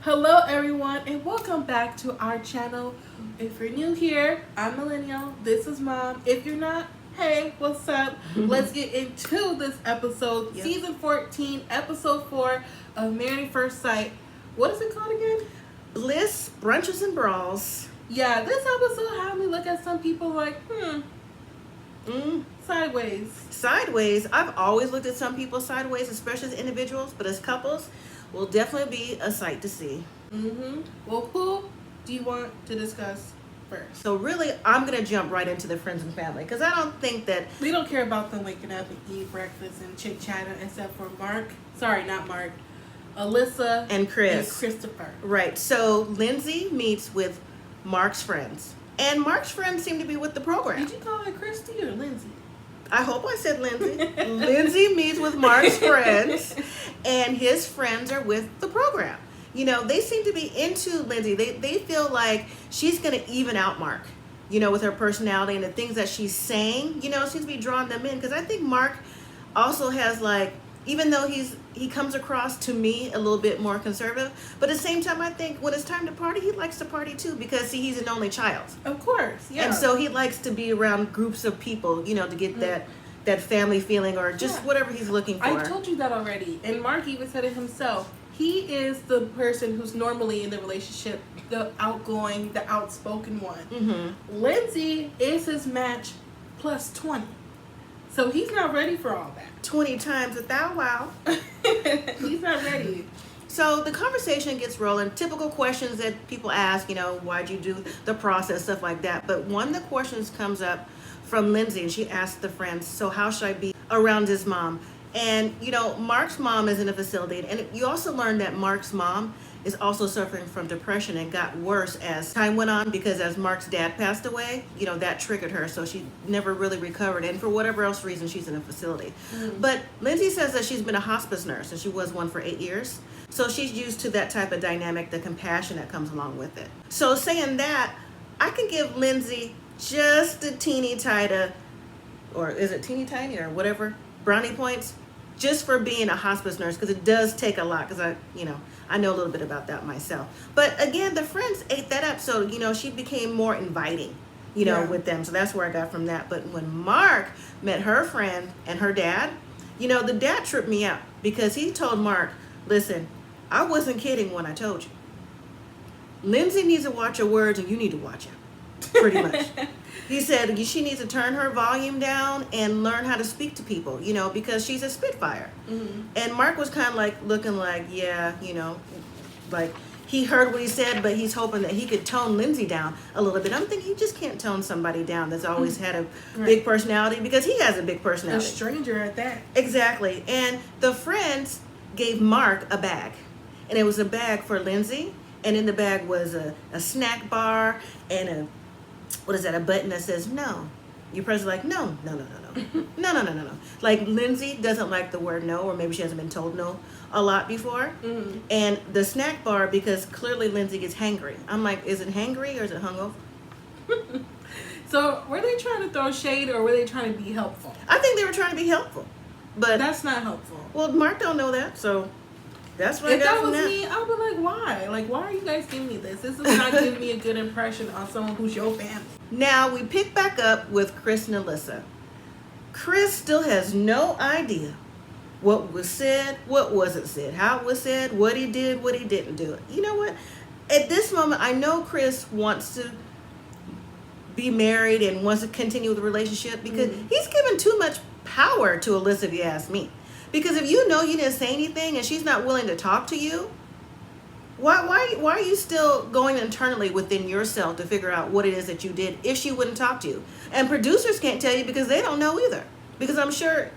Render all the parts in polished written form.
Hello everyone and welcome back to our channel. If you're new here, I'm Millennial, this is Mom. If you're not, hey, what's up? Let's get into this episode, Season 14, Episode 4 of Married at First Sight. What is it called again? Bliss, Brunches, and Brawls. Yeah, this episode had me look at some people like, sideways. Sideways. I've always looked at some people sideways, especially as individuals, but as couples, will definitely be a sight to see. Well, who do you want to discuss first? So really, I'm going to jump right into the friends and family, because I don't think that... We don't care about them waking up and eat breakfast and chit-chatting, except for Mark. Sorry, not Mark. Alyssa and Chris. And Christopher. Right. So Lindsay meets with Mark's friends. And Mark's friends seem to be with the program. Did you call her Christy or Lindsay? I hope I said Lindsay. Lindsay meets with Mark's friends, and his friends are with the program. You know, they seem to be into Lindsay. They feel like she's going to even out Mark, you know, with her personality and the things that she's saying, you know, seems to be drawing them in. Because I think Mark also has, like, even though he comes across to me a little bit more conservative, but at the same time, I think when it's time to party, he likes to party too, because see, he's an only child. Of course, yeah. And so he likes to be around groups of people, you know, to get that family feeling or just whatever he's looking for. I told you that already, and Mark even said it himself. He is the person who's normally in the relationship, the outgoing, the outspoken one. Lindsay is his match plus 20. So he's not ready for all that. 20 times a thou wow. He's not ready. So the conversation gets rolling. Typical questions that people ask, you know, why'd you do the process, stuff like that. But one of the questions comes up from Lindsay, and she asked the friends, so how should I be around his mom? And, you know, Mark's mom is in a facility. And you also learn that Mark's mom is also suffering from depression and got worse as time went on, because as Mark's dad passed away, you know, that triggered her. So she never really recovered. And for whatever else reason, she's in a facility. But Lindsay says that she's been a hospice nurse, and she was one for 8 years. So she's used to that type of dynamic, the compassion that comes along with it. So saying that, I can give Lindsay just a teeny tiny, or is it teeny tiny or whatever, brownie points, just for being a hospice nurse, because it does take a lot, because I know a little bit about that myself. But again, the friends ate that up, so, you know, she became more inviting, you know, with them. So that's where I got from that. But when Mark met her friend and her dad, you know, the dad tripped me out, because he told Mark, listen, I wasn't kidding when I told you. Lindsay needs to watch her words, and you need to watch it, pretty much. He said she needs to turn her volume down and learn how to speak to people, you know, because she's a spitfire. And Mark was kind of like looking like, yeah, you know, like he heard what he said, but he's hoping that he could tone Lindsay down a little bit. I'm thinking you just can't tone somebody down that's always had a big personality, because he has a big personality. A stranger at that. Exactly. And the friends gave Mark a bag, and it was a bag for Lindsay, and in the bag was a snack bar and a button that says no. You press like no. No. Like Lindsay doesn't like the word no, or maybe she hasn't been told no a lot before. And the snack bar, because clearly Lindsay gets hangry. I'm like, is it hangry or is it hungover? So were they trying to throw shade, or were they trying to be helpful? I think they were trying to be helpful, but that's not helpful. Well, Mark don't know that, so that's what I got from that. If that was me, I would be like, why? Like, why are you guys giving me this? This is not giving me a good impression on someone who's your family. Now we pick back up with Chris and Alyssa. Chris still has no idea what was said, what wasn't said, how it was said, what he did, what he didn't do. You know what? At this moment, I know Chris wants to be married and wants to continue the relationship, because he's given too much power to Alyssa, if you ask me. Because if you know you didn't say anything and she's not willing to talk to you, why are you still going internally within yourself to figure out what it is that you did if she wouldn't talk to you? And producers can't tell you, because they don't know either. Because I'm sure,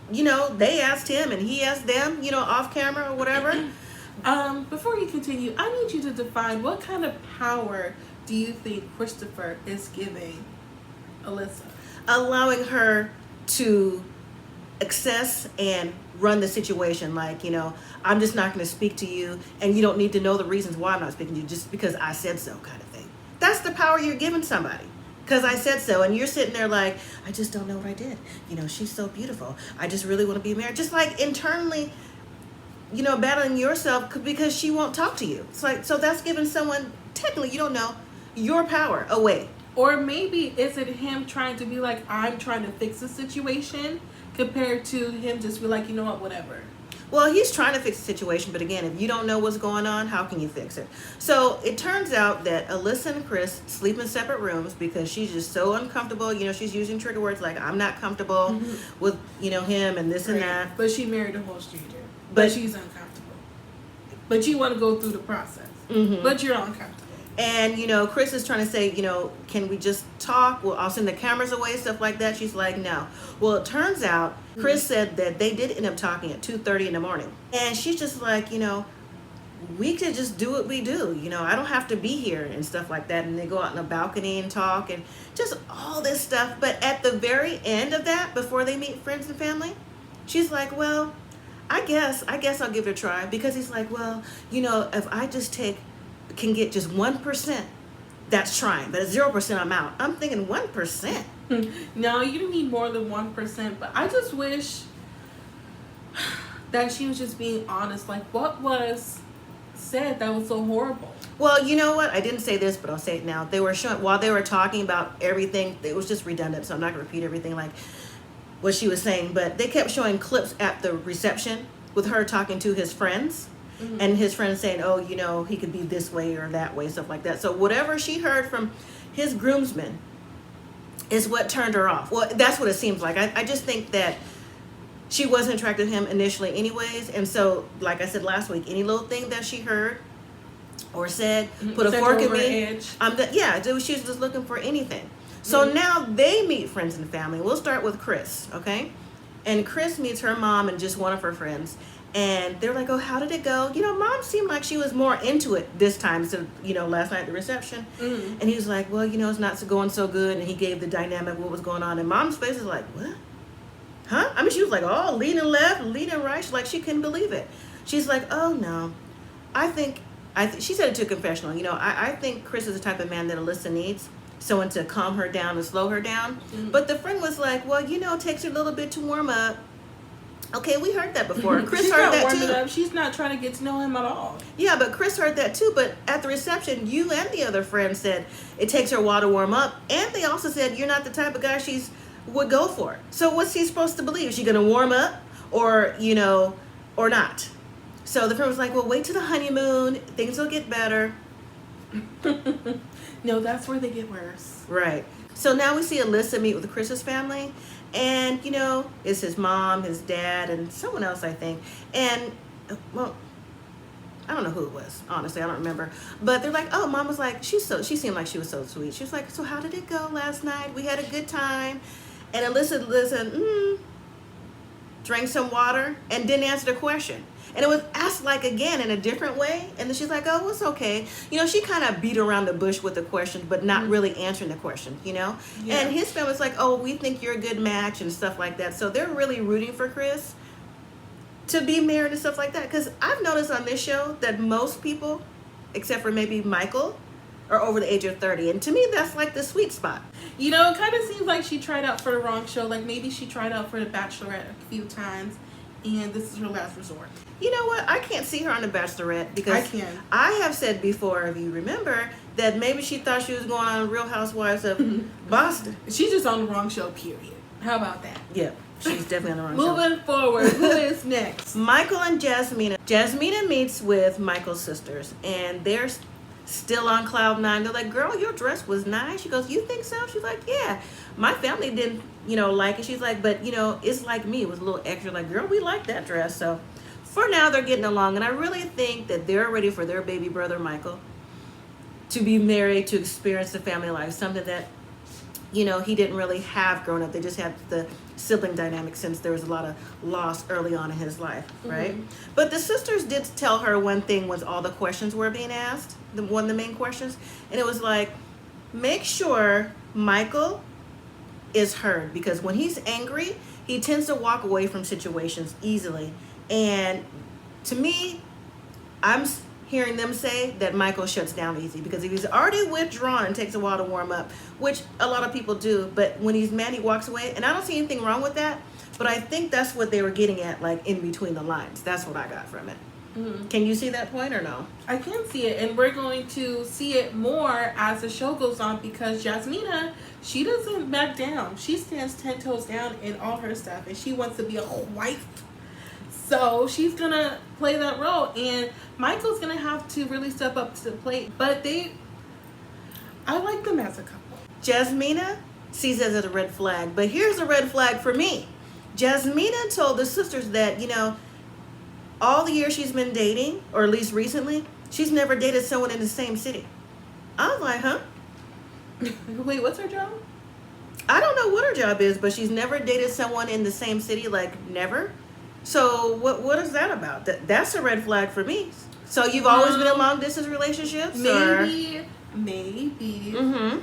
you know, they asked him and he asked them, you know, off camera or whatever. Before you continue, I need you to define what kind of power do you think Christopher is giving Alyssa? Allowing her to access and run the situation, like, you know, I'm just not going to speak to you, and you don't need to know the reasons why I'm not speaking to you, just because I said so, kind of thing. That's the power you're giving somebody, because I said so. And you're sitting there like, I just don't know what I did, you know, she's so beautiful, I just really want to be married. Just like internally battling yourself because she won't talk to you. It's like, so that's giving someone, technically, you don't know, your power away. Or maybe is it him trying to be like, I'm trying to fix the situation, compared to him just be like, you know what, whatever. Well, he's trying to fix the situation, but again, if you don't know what's going on, how can you fix it? So it turns out that Alyssa and Chris sleep in separate rooms because she's just so uncomfortable. She's using trigger words like, I'm not comfortable with, him and this and that. But she married a whole stranger. But she's uncomfortable. But you want to go through the process. But you're uncomfortable. And, Chris is trying to say, can we just talk? Well, I'll send the cameras away, stuff like that. She's like, no. Well, it turns out Chris said that they did end up talking at 2:30 in the morning. And she's just like, we could just do what we do. I don't have to be here and stuff like that. And they go out on the balcony and talk and just all this stuff. But at the very end of that, before they meet friends and family, she's like, well, I guess I'll give it a try. Because he's like, well, if I just can get just 1%, that's trying. But at 0%, I'm out. I'm thinking 1%. No, you don't need more than 1%. But I just wish that she was just being honest. Like, what was said that was so horrible? Well, you know what? I didn't say this, but I'll say it now. They were showing, while they were talking about everything, it was just redundant, so I'm not going to repeat everything like what she was saying. But they kept showing clips at the reception with her talking to his friends. And his friends saying, oh, he could be this way or that way, stuff like that. So whatever she heard from his groomsmen is what turned her off. Well, that's what it seems like. I just think that she wasn't attracted to him initially anyways. And so, like I said last week, any little thing that she heard or said, put a fork in me. She was just looking for anything. So now they meet friends and family. We'll start with Chris, okay? And Chris meets her mom and just one of her friends. And they're like, oh, how did it go? Mom seemed like she was more into it this time. So, last night at the reception. And he was like, well, it's not going so good. And he gave the dynamic what was going on. And Mom's face is like, what? Huh? I mean, she was like, oh, leaning left, leaning right. She's like, she couldn't believe it. She's like, oh, no. I think she said it to a confessional. I think Chris is the type of man that Alyssa needs. Someone to calm her down and slow her down. But the friend was like, well, it takes her a little bit to warm up. Okay, we heard that before. Chris heard that too. Up. She's not trying to get to know him at all. Yeah, but Chris heard that too. But at the reception, you and the other friend said it takes her a while to warm up. And they also said you're not the type of guy she's would go for. So what's he supposed to believe? Is she going to warm up or, or not? So the friend was like, well, wait till the honeymoon. Things will get better. No, that's where they get worse. Right. So now we see Alyssa meet with Chris's family. And, it's his mom, his dad, and someone else, I think. And, well, I don't know who it was. Honestly, I don't remember. But they're like, oh, Mom was like, she seemed like she was so sweet. She was like, so how did it go last night? We had a good time. And Alyssa, drank some water and didn't answer the question. And it was asked again in a different way. And then she's like, oh, it's okay. She kind of beat around the bush with the question, but not really answering the question, Yeah. And his family was like, oh, we think you're a good match and stuff like that. So they're really rooting for Chris to be married and stuff like that. Because I've noticed on this show that most people, except for maybe Michael, are over the age of 30. And to me, that's the sweet spot. It kind of seems like she tried out for the wrong show. Maybe she tried out for The Bachelorette a few times. And this is her last resort. You know what? I can't see her on The Bachelorette because I have said before, if you remember, that maybe she thought she was going on Real Housewives of Boston. She's just on the wrong show, period. How about that? Yeah, she's definitely on the wrong show. Moving forward, who is next? Michael and Jasmina. Jasmina meets with Michael's sisters, and they're still on cloud nine. They're like, girl, your dress was nice. She goes, you think so? She's like, yeah. My family didn't, like it. She's like, but, it's like me. It was a little extra. Like, girl, we like that dress. So for now, they're getting along. And I really think that they're ready for their baby brother, Michael, to be married, to experience the family life. Something that, he didn't really have growing up. They just had the sibling dynamic since there was a lot of loss early on in his life, right? But the sisters did tell her one thing was all the questions were being asked, one of the main questions. And it was like, make sure Michael is heard, because when he's angry, he tends to walk away from situations easily. And to me, I'm hearing them say that Michael shuts down easy, because if he's already withdrawn and takes a while to warm up, which a lot of people do, but when he's mad, he walks away. And I don't see anything wrong with that, But I think that's what they were getting at, like in between the lines. That's what I got from it. Mm-hmm. Can you see that point or no? I can see it, and we're going to see it more as the show goes on because Jasmina, she doesn't back down. She stands 10 toes down in all her stuff, and she wants to be a wife. So she's gonna play that role, and Michael's gonna have to really step up to the plate. But I like them as a couple. Jasmina sees it as a red flag, but here's a red flag for me. Jasmina told the sisters that, you know, all the years she's been dating, or at least recently, she's never dated someone in the same city. I was like, huh? Wait, what's her job? I don't know what her job is, but she's never dated someone in the same city, like never. So what is that about? That's a red flag for me. So you've always been in long distance relationships? Maybe. Mm-hmm.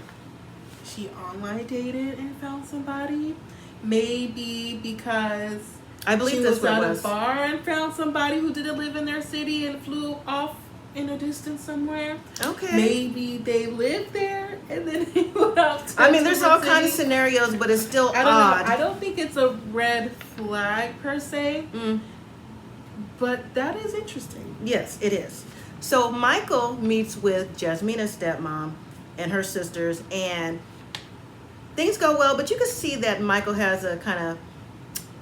She online dated and found somebody. Maybe because I believe she that's was what at it was. a bar and found somebody who didn't live in their city and flew off in a distance somewhere. Okay. Maybe they lived there and then they went out to I mean, there's all different kinds of cities. scenarios, but it's still I don't odd. know. I don't think it's a red flag per se, but that is interesting. Yes, it is. So Michael meets with Jasmina's stepmom and her sisters, and things go well, but you can see that Michael has a kind of,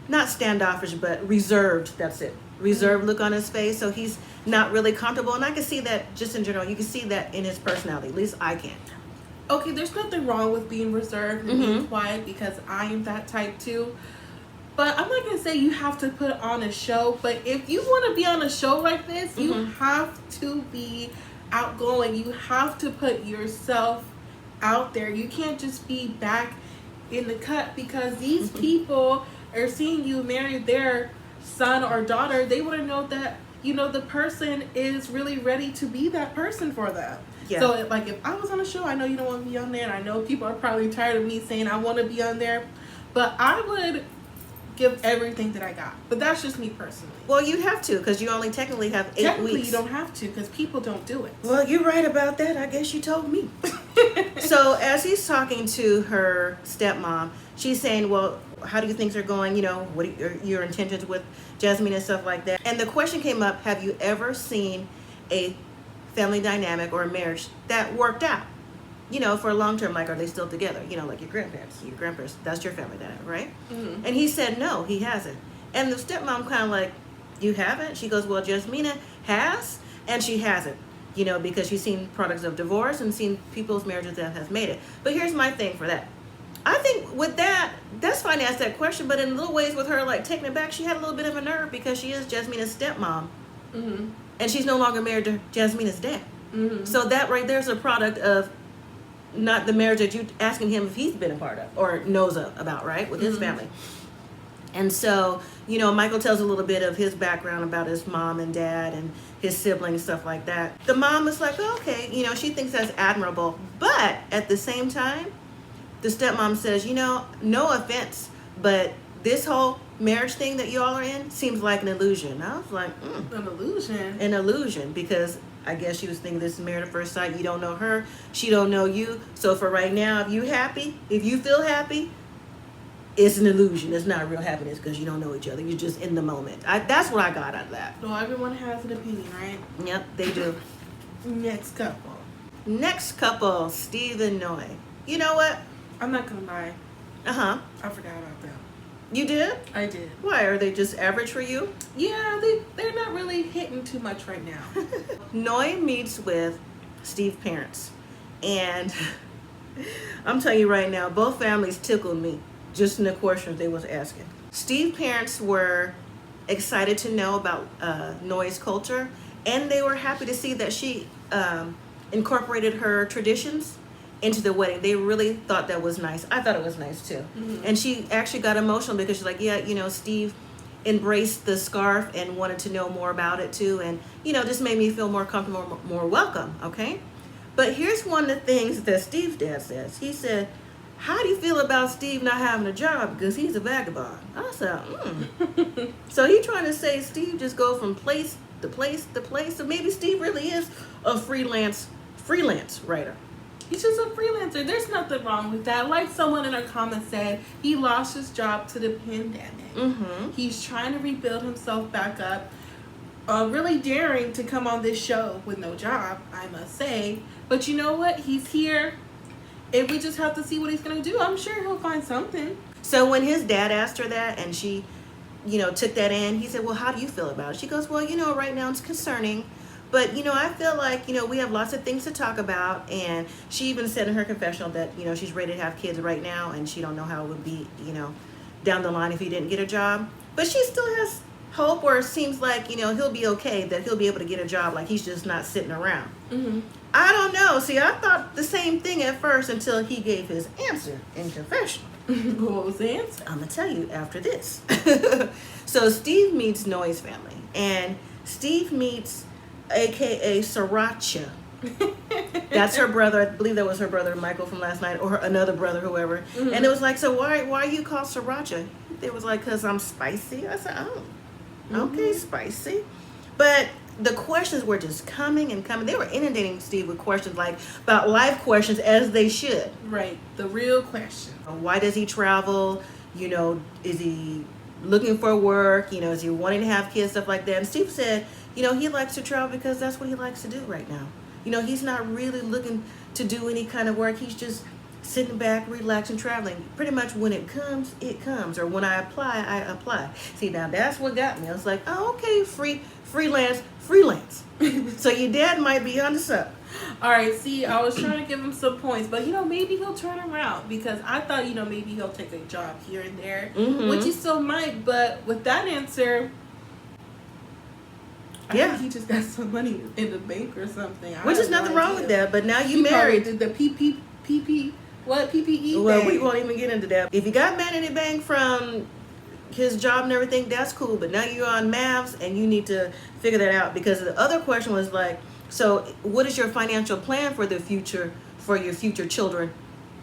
not standoffish, but reserved, that's it, reserved look on his face, so he's not really comfortable, and I can see that just in general, you can see that in his personality, at least I can. Okay, there's nothing wrong with being reserved and being quiet because I am that type too. But I'm not going to say you have to put on a show, but if you want to be on a show like this, you have to be outgoing. You have to put yourself out there. You can't just be back in the cut because these people are seeing you marry their son or daughter. They want to know that, you know, the person is really ready to be that person for them. Yeah. So, like, if I was on a show, I know you don't want to be on there, and I know people are probably tired of me saying I want to be on there, but I would give everything that I got. But that's just me personally. Well, you'd have to, because you only technically have 8 Technically, weeks. you don't have to because people don't do it. Well, you're right about that. I guess you told me. So as he's talking to her stepmom, she's saying, well, how do you think they're going? You know, what are your intentions with Jasmine and stuff like that? And the question came up, have you ever seen a family dynamic or a marriage that worked out? You know, for a long term, like, are they still together? You know, like your grandparents, that's your family dynamic, right? Mm-hmm. And he said, no, he hasn't. And the stepmom kind of like, you haven't? She goes, well, Jasmina has, and she hasn't. You know, because she's seen products of divorce and seen people's marriages that have made it. But here's my thing for that. I think with that, that's fine to ask that question, but in little ways with her, like, taking it back, she had a little bit of a nerve because she is Jasmina's stepmom. Mm-hmm. And she's no longer married to Jasmina's dad. Mm-hmm. So that right there is a product of not the marriage that you asking him if he's been a part of or knows about, right, with his family. And so, you know, Michael tells a little bit of his background about his mom and dad and his siblings, stuff like that. The mom is like, oh, okay, you know, she thinks that's admirable. But at the same time, the stepmom says, you know, no offense, but this whole marriage thing that y'all are in seems like an illusion. I was like, An illusion. an illusion, because I guess she was thinking this is married at first sight. You don't know her, she don't know you. So for right now, if you happy, if you feel happy, it's an illusion. It's not real happiness because you don't know each other. You're just in the moment. That's what I got out of that. Well, everyone has an opinion, right? Yep, they do. Next couple. Next couple, Steve and Noe. You know what? I'm not gonna lie. Uh-huh. I forgot about them. You did? I did. Why? Are they just average for you? Yeah, they're not really hitting too much right now. Noe meets with Steve's parents. And I'm telling you right now, both families tickled me just in the questions they was asking. Steve's parents were excited to know about Noe's culture, and they were happy to see that she incorporated her traditions into the wedding. They really thought that was nice. I thought it was nice too. Mm-hmm. And she actually got emotional because she's like, yeah, you know, Steve embraced the scarf and wanted to know more about it too, and, you know, just made me feel more comfortable, more welcome, okay? But here's one of the things that Steve's dad says. He said, how do you feel about Steve not having a job because he's a vagabond? I said, So he trying to say Steve just go from place to place to place? So maybe Steve really is a freelance writer. He's just a freelancer. There's nothing wrong with that. Like someone in our comments said, he lost his job to the pandemic. Mm-hmm. He's trying to rebuild himself back up. Really daring to come on this show with no job, I must say. But you know what? He's here. And we just have to see what he's going to do. I'm sure he'll find something. So when his dad asked her that and she, took that in, he said, well, how do you feel about it? She goes, well, right now it's concerning. But, I feel like, we have lots of things to talk about. And she even said in her confessional that, she's ready to have kids right now. And she don't know how it would be, down the line if he didn't get a job. But she still has hope, or it seems like, he'll be okay, that he'll be able to get a job. Like he's just not sitting around. Mm-hmm. I don't know. See, I thought the same thing at first until he gave his answer in confessional. What was the answer? I'm going to tell you after this. So Steve meets Noy's family. And Steve meets a.k.a. Sriracha. That's her brother. I believe that was her brother Michael from last night, or another brother, whoever. Mm-hmm. And it was like, so why are you called Sriracha? It was like, because I'm spicy. I said, oh, okay, spicy. But the questions were just coming and coming. They were inundating Steve with questions, like about life questions, as they should. Right, the real question. Why does he travel? Is he looking for work? Is he wanting to have kids, stuff like that? And Steve said, he likes to travel because that's what he likes to do right now. He's not really looking to do any kind of work. He's just sitting back, relaxing, traveling. Pretty much when it comes, it comes. Or when I apply. See, now that's what got me. I was like, oh, okay, freelance. So your dad might be on the sub. All right, see, I was trying to give him some points, but maybe he'll turn around, because I thought, maybe he'll take a job here and there, which he still might. But with that answer, I think he just got some money in the bank or something. Which is nothing wrong with that. But now you married. Did the PPE? Well, we won't even get into that. If you got money in the bank from his job and everything, that's cool. But now you're on MAFS and you need to figure that out, because the other question was like, so what is your financial plan for the future, for your future children,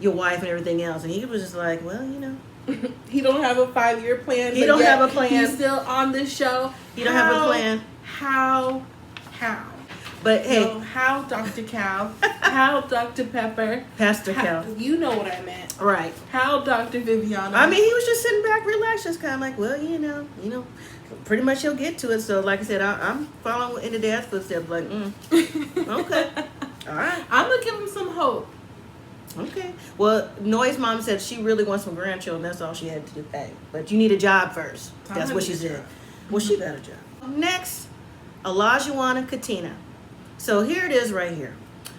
your wife and everything else? And he was just like, well, he don't have a 5-year plan. He don't have a plan. He's still on this show. He don't have a plan. How? But hey, how Dr. Cow? How Dr. Pepper? Pastor Cow. You know what I meant. Right. How Dr. Viviana? I mean, he was just sitting back, relaxed, just kind of like, well, pretty much he'll get to it. So, like I said, I'm following in the dad's footsteps. Like, okay, all right. I'm gonna give him some hope. Okay. Well, Noy's mom said she really wants some grandchildren. That's all she had to do. Hey, but you need a job first. That's what she said. Well, she got a job. Next, Olajuwon and Katina. So here it is right here.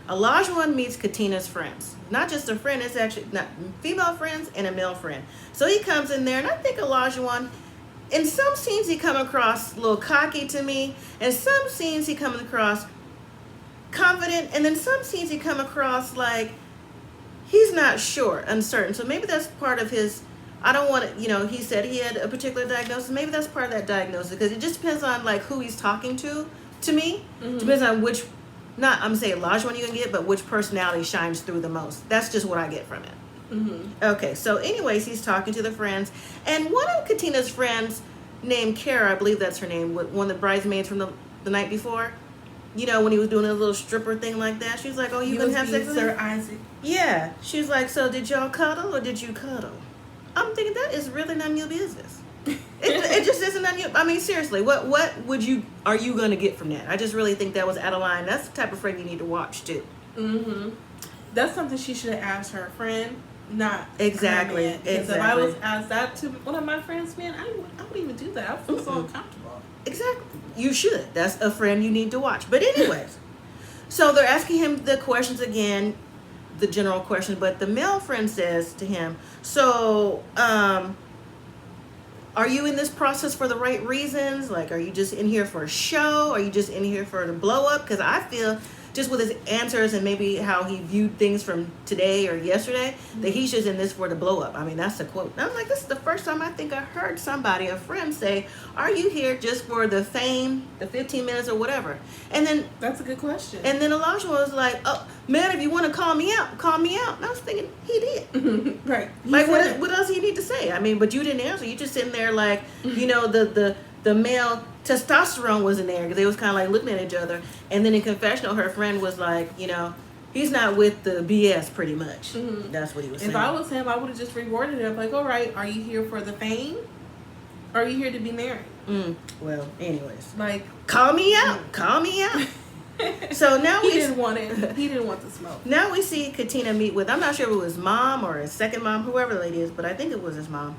Olajuwon meets Katina's friends. Not just a friend, it's actually not female friends and a male friend. So he comes in there, and I think Olajuwon, in some scenes he come across a little cocky to me, and some scenes he comes across confident, and then some scenes he come across like he's not sure, uncertain. So maybe that's part of his, I don't want to, he said he had a particular diagnosis. Maybe that's part of that diagnosis, because it just depends on like who he's talking to me. Mm-hmm. Depends on which, I'm saying Olajuwon you can get, but which personality shines through the most. That's just what I get from it. Mm-hmm. Okay, so anyways, he's talking to the friends, and one of Katina's friends named Kara, I believe that's her name, one of the bridesmaids from the night before, when he was doing a little stripper thing like that, she was like, oh, you gonna have sex with Sir him? Isaac. Yeah, she was like, so did y'all cuddle or did you cuddle? I'm thinking that is really none of your business. It just isn't none of your, I mean, seriously, what are you gonna get from that? I just really think that was out of line. That's the type of friend you need to watch too. Mm-hmm. That's something she should have asked her friend. Not exactly. Because if I was asked that to one of my friends, man, I wouldn't even do that. I feel so uncomfortable. Exactly. You should. That's a friend you need to watch. But anyways, so they're asking him the questions again, the general question. But the male friend says to him, so, are you in this process for the right reasons? Like, are you just in here for a show? Are you just in here for the blow up? Because I feel, just with his answers and maybe how he viewed things from today or yesterday, that he's just in this for the blow up. I mean, that's a quote. And I'm like, this is the first time I think I heard somebody, a friend, say, are you here just for the fame, the 15 minutes or whatever? And then that's a good question. And then Elijah was like, oh, man, if you want to call me out, call me out. And I was thinking, he did. Right. Like, what else do you need to say? I mean, but you didn't answer. You just sitting there like, the male testosterone was in there because they was kind of like looking at each other. And then in confessional, her friend was like, He's not with the BS, pretty much. Mm-hmm. That's what he was saying. If I was him, I would have just rewarded him. Like, all right, are you here for the fame? Or are you here to be married? Well, anyways. Like, call me out. Call me out. So now he didn't want it. He didn't want the smoke. Now we see Katina meet with, I'm not sure if it was mom or his second mom, whoever the lady is, but I think it was his mom.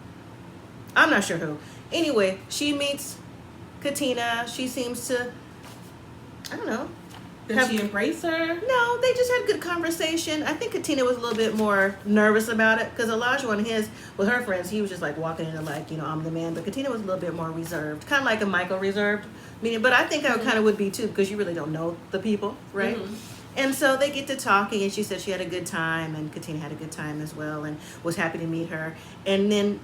I'm not sure who. Anyway, she meets Katina. She seems to, I don't know. Did she embrace her? No, they just had good conversation. I think Katina was a little bit more nervous about it because Elijah, with her friends, he was just like walking in and like, I'm the man. But Katina was a little bit more reserved, kind of like a Michael reserved. But I think I kind of would be too because you really don't know the people, right? Mm-hmm. And so they get to talking, and she said she had a good time, and Katina had a good time as well, and was happy to meet her. And then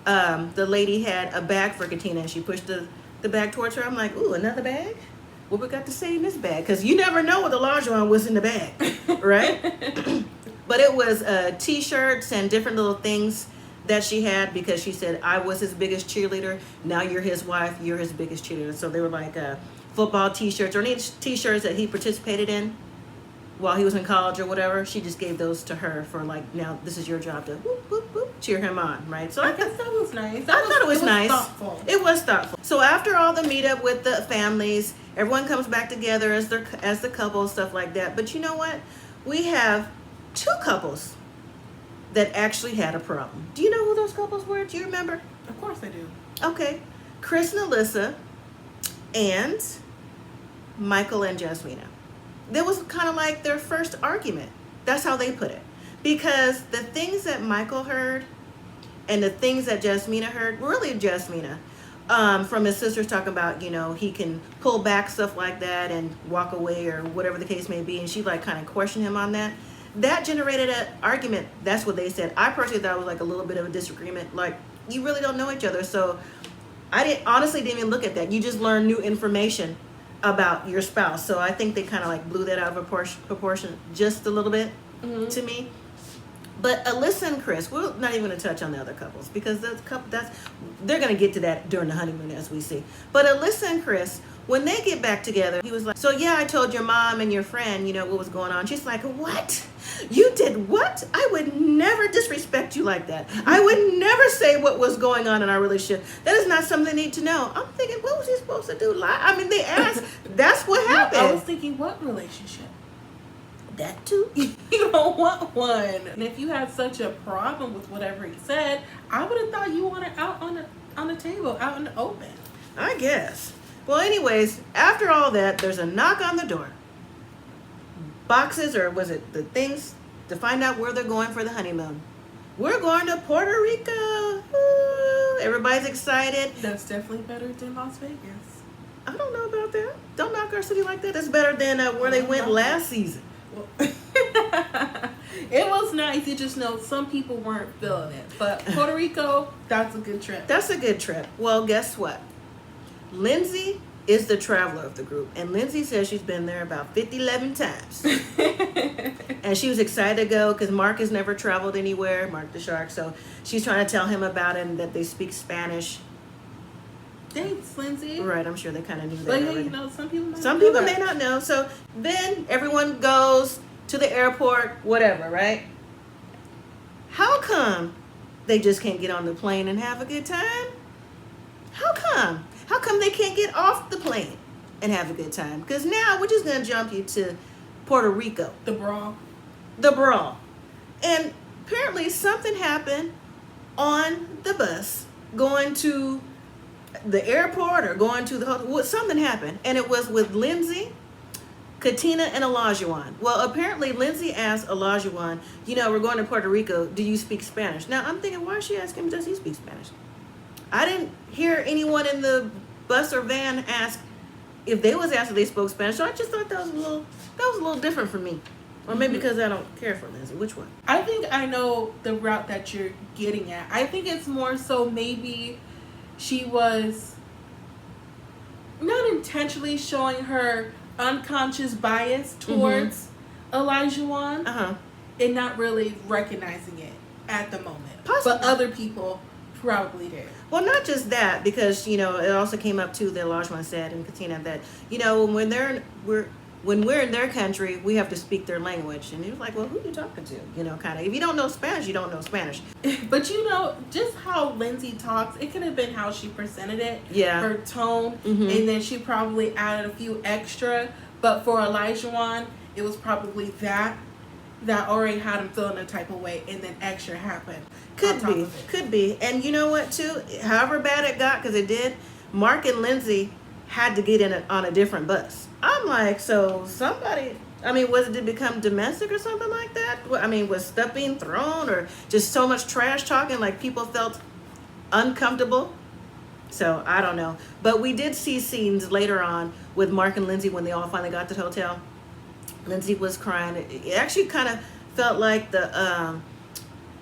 the lady had a bag for Katina, and she pushed the bag towards her. I'm like, ooh, another bag? What we got to say in this bag? Because you never know what the larger one was in the bag, right? But it was T-shirts and different little things that she had because she said, I was his biggest cheerleader. Now you're his wife. You're his biggest cheerleader. So they were like football T-shirts or any T-shirts that he participated in while he was in college or whatever. She just gave those to her for like, now this is your job to whoop, whoop, whoop, cheer him on, right? So I guess that was nice. I thought it was nice. Thoughtful. It was thoughtful. So after all the meetup with the families, everyone comes back together as the couple, stuff like that. But you know what? We have two couples that actually had a problem. Do you know who those couples were? Do you remember? Of course I do. Okay. Chris and Alyssa and Michael and Jasmina. That was kind of like their first argument. That's how they put it. Because the things that Michael heard and the things that Jasmina heard, really Jasmina, from his sisters talking about, he can pull back, stuff like that, and walk away or whatever the case may be. And she like kind of questioned him on that. That generated an argument. That's what they said. I personally thought it was like a little bit of a disagreement. Like, you really don't know each other. So I honestly didn't even look at that. You just learn new information about your spouse. So I think they kind of like blew that out of proportion just a little bit to me. But Alyssa and Chris, we're not even going to touch on the other couples because they're going to get to that during the honeymoon as we see. But Alyssa and Chris, when they get back together, he was like, so yeah, I told your mom and your friend, what was going on. She's like, what? You did what? I would never disrespect you like that. I would never say what was going on in our relationship. That is not something they need to know. I'm thinking, what was he supposed to do? Lie? I mean, they asked. That's what happened. I was thinking, what relationship? That too. You don't want one. And if you had such a problem with whatever he said, I would have thought you wanted out on the table, out in the open. I guess. Well, anyways, after all that, there's a knock on the door. Boxes, or was it the things to find out where they're going for the honeymoon? We're going to Puerto Rico. Woo! Everybody's excited. That's definitely better than Las Vegas. I don't know about that. Don't knock our city like that. That's better than where they went last season. Well, it was nice. You just know some people weren't feeling it. But Puerto Rico, that's a good trip. That's a good trip. Well, guess what? Lindsay is the traveler of the group. And Lindsay says she's been there about 11 times. And she was excited to go because Mark has never traveled anywhere, Mark the Shark. So she's trying to tell him about it and that they speak Spanish. Thanks, Lindsay. Right, I'm sure they kind of knew that. But already. Some people may not know. So then everyone goes to the airport, whatever, right? How come they just can't get on the plane and have a good time? How come? How come they can't get off the plane and have a good time? Because now we're just going to jump you to Puerto Rico. The brawl. The brawl. And apparently something happened on the bus going to the airport or going to the hotel. Something happened. And it was with Lindsay, Katina, and Olajuwon. Well, apparently Lindsay asked Olajuwon, we're going to Puerto Rico. Do you speak Spanish? Now, I'm thinking, why is she asking him, does he speak Spanish? I didn't hear anyone in the bus or van ask if they was asked if they spoke Spanish. So I just thought that was a little different for me. Or maybe because I don't care for Lindsay. Which one? I think I know the route that you're getting at. I think it's more so maybe she was not intentionally showing her unconscious bias towards Olajuwon and not really recognizing it at the moment. Possibly. But other people probably did. Well, not just that, because, it also came up too that Olajuwon said and Katina that, when when we're in their country, we have to speak their language. And he was like, well, who are you talking to? You know, kind of. If you don't know Spanish, you don't know Spanish. But you know, just how Lindsay talks, it could have been how she presented it. Yeah. Her tone. And then she probably added a few extra. But for Elijah, it was probably that already had him feeling a type of way, and then extra happened. Could be. And you know what, too? However bad it got, because it did, Mark and Lindsay had to get in on a different bus. I'm like, so somebody, I mean, did it become domestic or something like that? I mean, was stuff being thrown, or just so much trash talking, like people felt uncomfortable? So, I don't know. But we did see scenes later on with Mark and Lindsay when they all finally got to the hotel. Lindsay was crying. It actually kind of felt like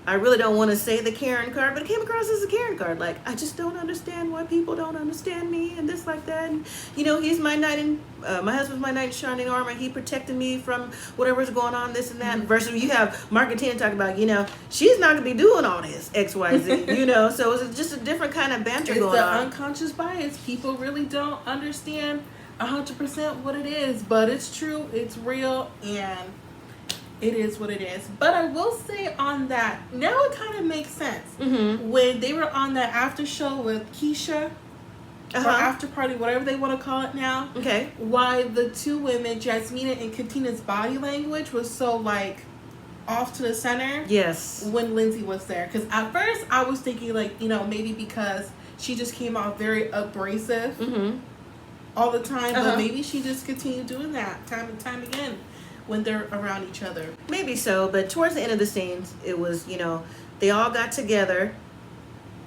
I really don't want to say the Karen card, but it came across as a Karen card. Like, I just don't understand why people don't understand me and this like that. And, you know, he's my husband's my knight in shining armor. He protected me from whatever's going on, this and that. Versus you have Mark and Tina talking about, you know, she's not going to be doing all this, X, Y, Z, you know. So it's just a different kind of banter going on. It's the unconscious bias. People really don't understand 100% what it is, but it's true, it's real, and it is what it is. But I will say on that, now it kind of makes sense. When they were on that after show with Keisha, or after party, whatever they want to call it now. Okay. Why the two women, Jasmina and Katina's body language was so like off to the center. Yes. When Lindsay was there. Because at first I was thinking like, you know, maybe because she just came off very abrasive all the time. But maybe she just continued doing that time and time again when they're around each other. Maybe so, but towards the end of the scenes, it was, you know, they all got together,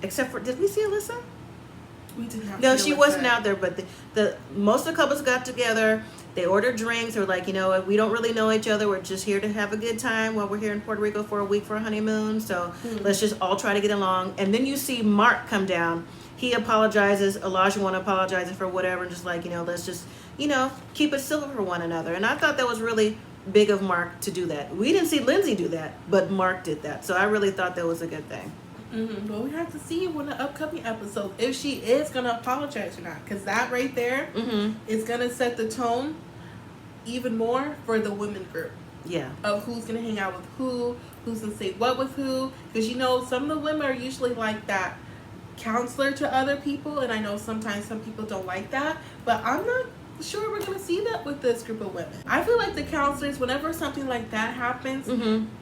except for, did we see Alyssa? We did not. No, she wasn't out there, but the most of the couples got together. They ordered drinks. They were like, you know, we don't really know each other. We're just here to have a good time while we're here in Puerto Rico for a week for a honeymoon. So let's just all try to get along. And then you see Mark come down. He apologizes. Elijah apologizes for whatever. And just like, you know, let's just, you know, keep it civil for one another. And I thought that was really big of Mark to do that. We didn't see Lindsay do that, but Mark did that. So I really thought that was a good thing. But we have to see when the upcoming episode if she is going to apologize or not. Because that right there is going to set the tone even more for the women group. Yeah. Of who's going to hang out with who's going to say what with who. Because, you know, some of the women are usually like that counselor to other people. And I know sometimes some people don't like that. But I'm not sure we're going to see that with this group of women. I feel like the counselors, whenever something like that happens,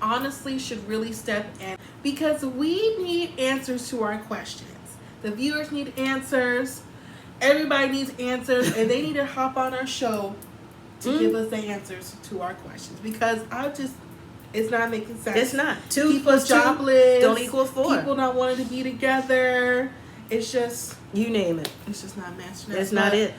honestly should really step in. Because we need answers to our questions. The viewers need answers. Everybody needs answers. And they need to hop on our show to give us the answers to our questions. Because it's not making sense. It's not. 2 people plus 2 jobless. don't equal 4. People not wanting to be together. It's just... You name it. It's just not matching up. That's not it.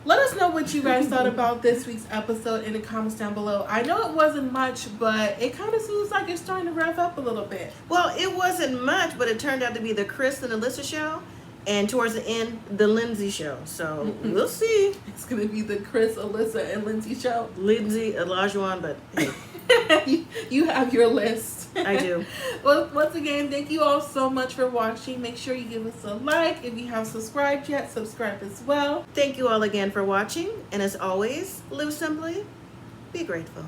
Let us know what you guys thought about this week's episode in the comments down below. I know it wasn't much, but it kind of seems like it's starting to rev up a little bit. Well, it wasn't much, but it turned out to be the Chris and Alyssa show, and towards the end, the Lindsay show. So we'll see. It's going to be the Chris, Alyssa, and Lindsay show. Lindsay, Elijah, but hey. You have your list. I do. Well, once again, thank you all so much for watching. Make sure you give us a like. If you haven't subscribed yet, subscribe as well. Thank you all again for watching. And as always, live simply, be grateful.